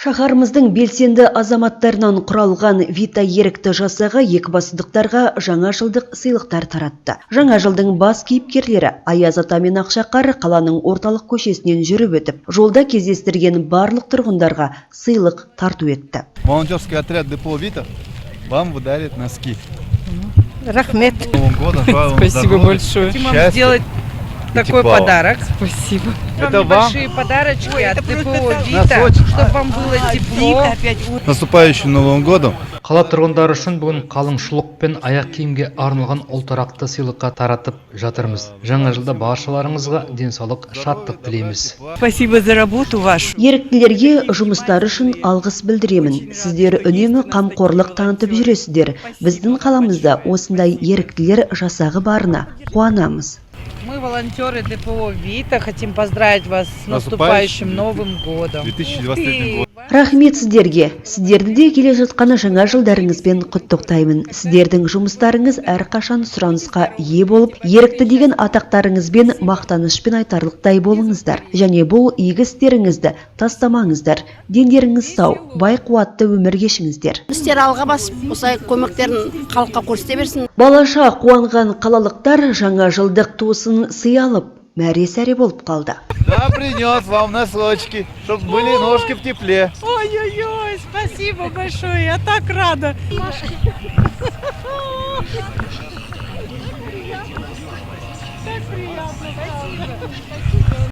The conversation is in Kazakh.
Шаһарымыздың белсенді азаматтарынан құралған Вита ерікті жасағы екібастұздықтарға жаңа жылдық сыйлықтар таратты. Жаңа жылдың бас кейіпкерлері Аяз ата мен Ақшақар қаланың орталық көшесінен жүріп өтіп, жолда кездестірген барлық тұрғындарға сыйлық тарту етті. Волонтерский отряд депо Вита вам выдарит носки. Рахмет. Спасибо большое. Хотим вам сделать такой подарок. Спасибо. Это вам Небольшие подарочки от ДПО Вита, чтобы вам было тепло. наступающим Новым годом. Қала тұрғындары үшін бүгін қалыңшылық пен аяқ киімге арналған ұлтарақты сыйлыққа таратып жатырмыз. Жаңа жылда баршаларыңызға денсаулық, шаттық тілейміз. Спасибо за работу вашу. Еріктілерге жұмыстары үшін алғыс білдіремін. Сіздер үнемі қамқорлық танытып жүресіздер. Біздің қаламызда осындай еріктілер жасағы барына қуанамыз. Мы, волонтеры ДПО Вита, хотим поздравить вас с наступающим Новым годом. 2023 год. Рахмет сіздерге. Сіздерді де келе жатқан жаңа жылдарыңызбен құттықтаймын. Сіздердің жұмыстарыңыз әрқашан сұранысқа ие болып, ерікті деген атақтарыңызбен мақтанышпен айтарлықтай болыңыздар. Және бұл игі істеріңізді тастамаңыздар. Дендеріңіз сау, бай қуатты өмір кешіңіздер. Істер алға басып, осылай көмектерін халыққа көрсете берсін. Балаша қуанған қалалықтар жаңа жылдық туысын сый алып, мәре-сәре болып қалды. Да, принес вам носочки, чтобы были ножки в тепле. Ой-ой-ой, спасибо большое, я так рада. Так приятно.